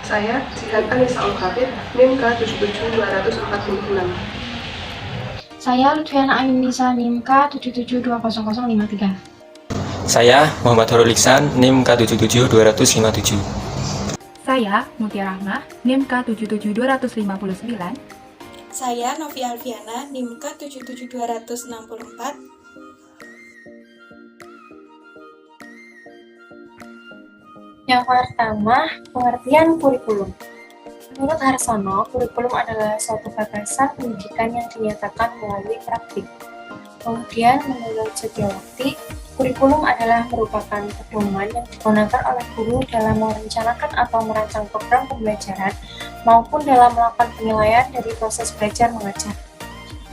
Saya Zihan Anissa Al-Hafid, NIM K77246. Saya Lutfiana Ayunisa, NIM K77200053. Saya Muhammad Horul Iksan, NIM K77257. Saya Mutia Rahmah, NIM K77259. Saya Novi Alfiana, NIM K77264. Yang pertama, pengertian kurikulum. Menurut Harsono, kurikulum adalah suatu gagasan pendidikan yang dinyatakan melalui praktik. Kemudian, menurut Setiawati, kurikulum adalah merupakan pedoman yang digunakan oleh guru dalam merencanakan atau merancang program pembelajaran maupun dalam melakukan penilaian dari proses belajar mengajar.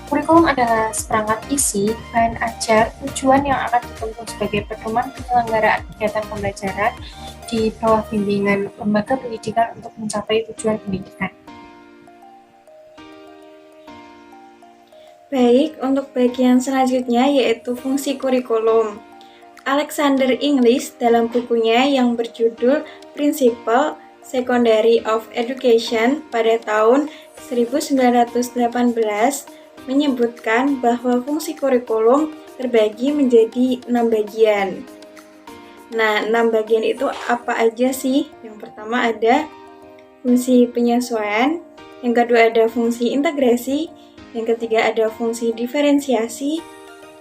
Kurikulum adalah seperangkat isi, bahan ajar, tujuan yang akan ditempuh sebagai pedoman penyelenggaraan kegiatan pembelajaran di bawah bimbingan lembaga pendidikan untuk mencapai tujuan pendidikan. Baik, untuk bagian selanjutnya yaitu fungsi kurikulum. Alexander English dalam bukunya yang berjudul Principle Secondary of Education pada tahun 1918 menyebutkan bahwa fungsi kurikulum terbagi menjadi 6 bagian. Nah, 6 bagian itu apa aja sih? Yang pertama ada fungsi penyesuaian, yang kedua ada fungsi integrasi, yang ketiga ada fungsi diferensiasi,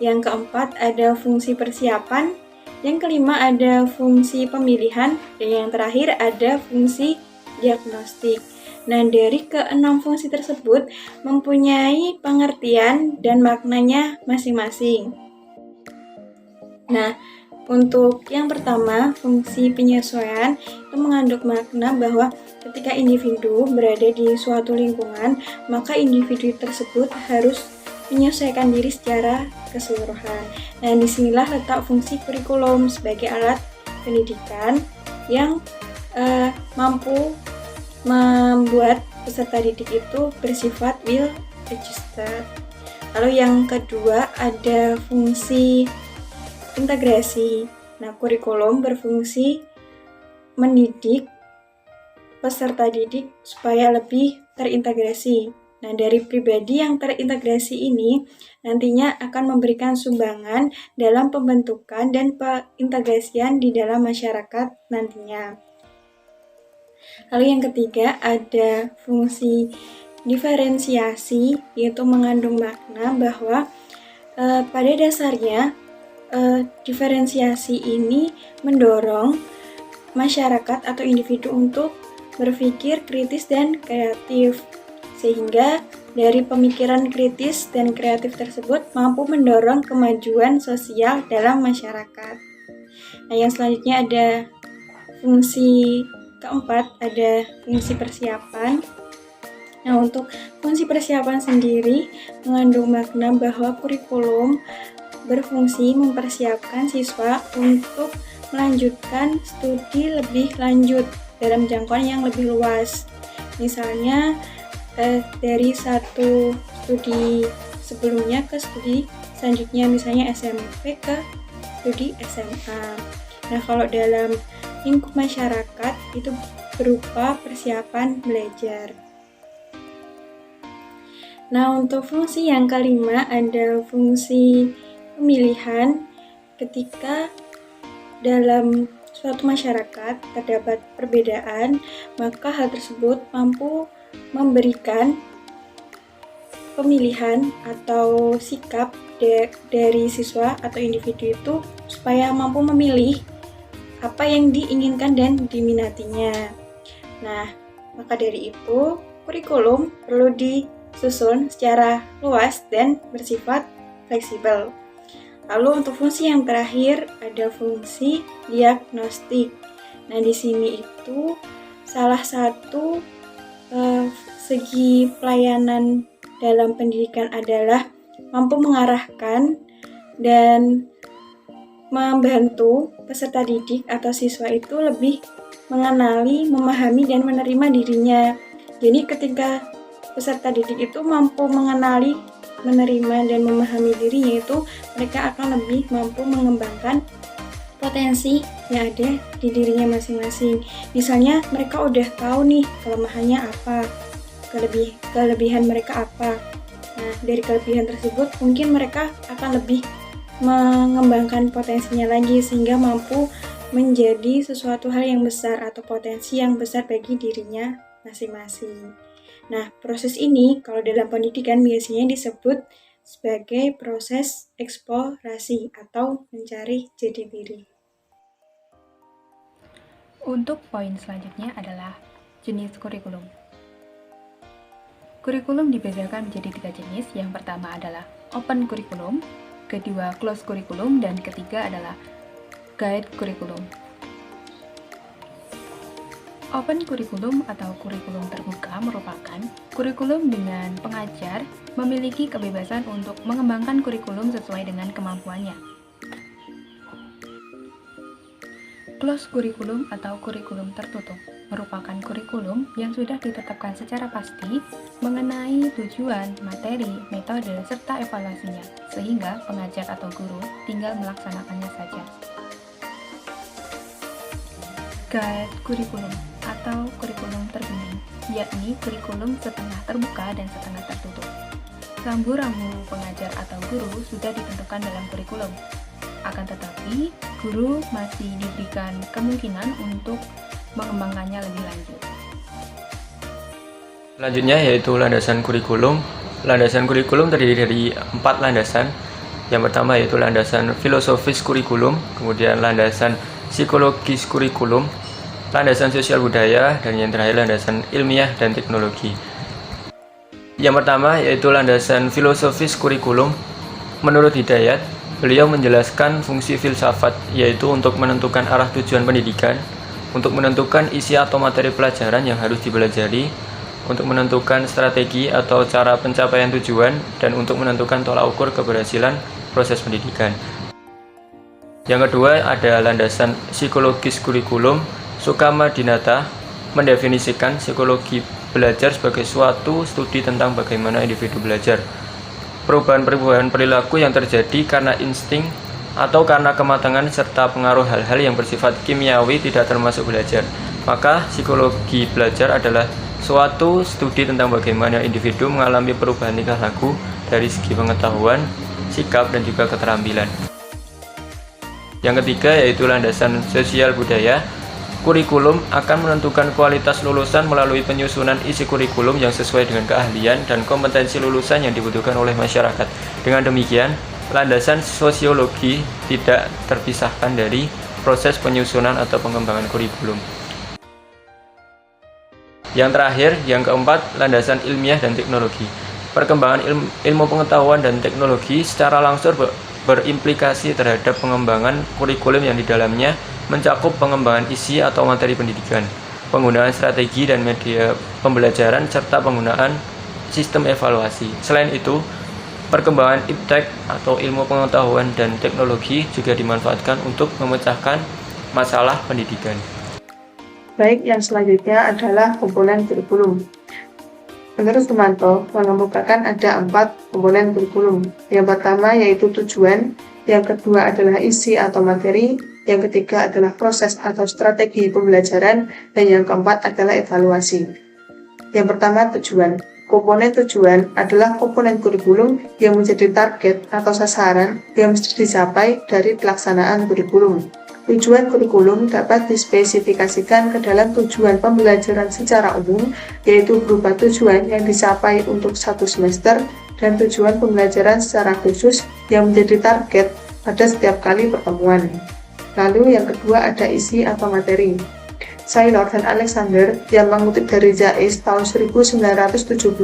yang keempat ada fungsi persiapan, yang kelima ada fungsi pemilihan, dan yang terakhir ada fungsi diagnostik. Nah, dari ke-6 fungsi tersebut mempunyai pengertian dan maknanya masing-masing. Nah, untuk yang pertama, fungsi penyesuaian itu mengandung makna bahwa ketika individu berada di suatu lingkungan, maka individu tersebut harus menyesuaikan diri secara keseluruhan. Nah, disinilah letak fungsi kurikulum sebagai alat pendidikan yang mampu membuat peserta didik itu bersifat well adjusted. Lalu yang kedua ada fungsi integrasi. Nah, kurikulum berfungsi mendidik peserta didik supaya lebih terintegrasi. Nah, dari pribadi yang terintegrasi ini nantinya akan memberikan sumbangan dalam pembentukan dan pengintegrasian di dalam masyarakat nantinya. Lalu yang ketiga ada fungsi diferensiasi, yaitu mengandung makna bahwa pada dasarnya diferensiasi ini mendorong masyarakat atau individu untuk berpikir kritis dan kreatif, sehingga dari pemikiran kritis dan kreatif tersebut mampu mendorong kemajuan sosial dalam masyarakat. Nah, yang selanjutnya ada fungsi keempat, ada fungsi persiapan. Nah, untuk fungsi persiapan sendiri mengandung makna bahwa kurikulum berfungsi mempersiapkan siswa untuk melanjutkan studi lebih lanjut dalam jangkauan yang lebih luas. Misalnya dari satu studi sebelumnya ke studi selanjutnya, misalnya SMP ke studi SMA. Nah, kalau dalam lingkup masyarakat itu berupa persiapan belajar. Nah, untuk fungsi yang kelima ada fungsi pemilihan. Ketika dalam suatu masyarakat terdapat perbedaan, maka hal tersebut mampu memberikan pemilihan atau sikap dari siswa atau individu itu supaya mampu memilih apa yang diinginkan dan diminatinya. Nah, maka dari itu kurikulum perlu disusun secara luas dan bersifat fleksibel. Lalu untuk fungsi yang terakhir ada fungsi diagnostik. Nah, di sini itu salah satu segi pelayanan dalam pendidikan adalah mampu mengarahkan dan membantu peserta didik atau siswa itu lebih mengenali, memahami, dan menerima dirinya. Jadi ketika peserta didik itu mampu mengenali, menerima, dan memahami dirinya, itu mereka akan lebih mampu mengembangkan potensi yang ada di dirinya masing-masing. Misalnya mereka udah tahu nih kelemahannya apa, kelebihan mereka apa. Nah, dari kelebihan tersebut mungkin mereka akan lebih mengembangkan potensinya lagi sehingga mampu menjadi sesuatu hal yang besar atau potensi yang besar bagi dirinya masing-masing. Nah, proses ini kalau dalam pendidikan biasanya disebut sebagai proses eksplorasi atau mencari jati diri. Untuk poin selanjutnya adalah jenis kurikulum. Kurikulum dibedakan menjadi 3 jenis. Yang pertama adalah open kurikulum, kedua closed kurikulum, dan ketiga adalah guide kurikulum. Open kurikulum atau kurikulum terbuka merupakan kurikulum dengan pengajar memiliki kebebasan untuk mengembangkan kurikulum sesuai dengan kemampuannya. Closed kurikulum atau kurikulum tertutup merupakan kurikulum yang sudah ditetapkan secara pasti mengenai tujuan, materi, metode, serta evaluasinya, sehingga pengajar atau guru tinggal melaksanakannya saja. Guide kurikulum atau kurikulum terbimbing, yakni kurikulum setengah terbuka dan setengah tertutup. Rambu-rambu pengajar atau guru sudah ditentukan dalam kurikulum. Akan tetapi, guru masih diberikan kemungkinan untuk mengembangkannya lebih lanjut. Selanjutnya yaitu landasan kurikulum. Landasan kurikulum terdiri dari 4 landasan. Yang pertama yaitu landasan filosofis kurikulum, kemudian landasan psikologis kurikulum, landasan sosial budaya, dan yang terakhir landasan ilmiah dan teknologi. Yang pertama yaitu landasan filosofis kurikulum. Menurut Hidayat, beliau menjelaskan fungsi filsafat, yaitu untuk menentukan arah tujuan pendidikan, untuk menentukan isi atau materi pelajaran yang harus dipelajari, untuk menentukan strategi atau cara pencapaian tujuan, dan untuk menentukan tolak ukur keberhasilan proses pendidikan. Yang kedua ada landasan psikologis kurikulum. Sukama Dinata mendefinisikan psikologi belajar sebagai suatu studi tentang bagaimana individu belajar. Perubahan-perubahan perilaku yang terjadi karena insting atau karena kematangan serta pengaruh hal-hal yang bersifat kimiawi tidak termasuk belajar. Maka psikologi belajar adalah suatu studi tentang bagaimana individu mengalami perubahan tingkah laku dari segi pengetahuan, sikap, dan juga keterampilan. Yang ketiga yaitu landasan sosial budaya. Kurikulum akan menentukan kualitas lulusan melalui penyusunan isi kurikulum yang sesuai dengan keahlian dan kompetensi lulusan yang dibutuhkan oleh masyarakat. Dengan demikian, landasan sosiologi tidak terpisahkan dari proses penyusunan atau pengembangan kurikulum. Yang terakhir, yang keempat, landasan ilmiah dan teknologi. Perkembangan ilmu pengetahuan dan teknologi secara langsung berimplikasi terhadap pengembangan kurikulum yang di dalamnya mencakup pengembangan isi atau materi pendidikan, penggunaan strategi dan media pembelajaran, serta penggunaan sistem evaluasi. Selain itu, perkembangan iptek atau ilmu pengetahuan dan teknologi juga dimanfaatkan untuk memecahkan masalah pendidikan. Baik, yang selanjutnya adalah komponen kurikulum. Menurut Sumanto, mengemukakan ada 4 komponen kurikulum. Yang pertama yaitu tujuan, yang kedua adalah isi atau materi, yang ketiga adalah proses atau strategi pembelajaran, dan yang keempat adalah evaluasi. Yang pertama tujuan. Komponen tujuan adalah komponen kurikulum yang menjadi target atau sasaran yang mesti dicapai dari pelaksanaan kurikulum. Tujuan kurikulum dapat dispesifikasikan ke dalam tujuan pembelajaran secara umum, yaitu berupa tujuan yang dicapai untuk 1 semester dan tujuan pembelajaran secara khusus yang menjadi target pada setiap kali pertemuan. Lalu yang kedua ada isi atau materi. Saylor dan Alexander yang mengutip dari Jais tahun 1976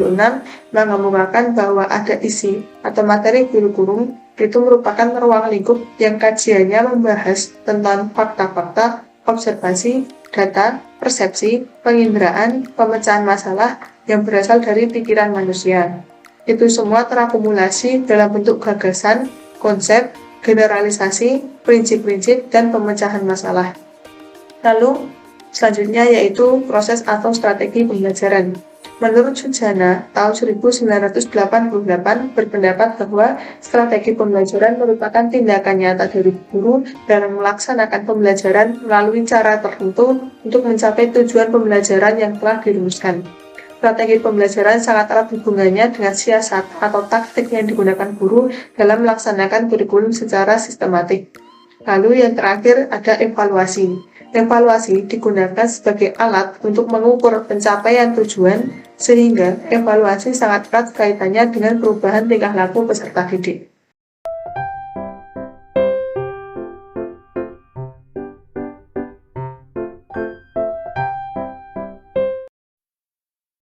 mengemukakan bahwa ada isi atau materi kurikulum itu merupakan ruang lingkup yang kajiannya membahas tentang fakta-fakta, observasi, data, persepsi, penginderaan, pemecahan masalah yang berasal dari pikiran manusia. Itu semua terakumulasi dalam bentuk gagasan, konsep, generalisasi, prinsip-prinsip, dan pemecahan masalah. Lalu, Selanjutnya yaitu proses atau strategi pembelajaran. Menurut Sujana, tahun 1988 berpendapat bahwa strategi pembelajaran merupakan tindakan nyata dari guru dalam melaksanakan pembelajaran melalui cara tertentu untuk mencapai tujuan pembelajaran yang telah dirumuskan. Strategi pembelajaran sangat erat hubungannya dengan siasat atau taktik yang digunakan guru dalam melaksanakan kurikulum secara sistematik. Lalu yang terakhir ada evaluasi. Evaluasi digunakan sebagai alat untuk mengukur pencapaian tujuan, sehingga evaluasi sangat erat kaitannya dengan perubahan tingkah laku peserta didik.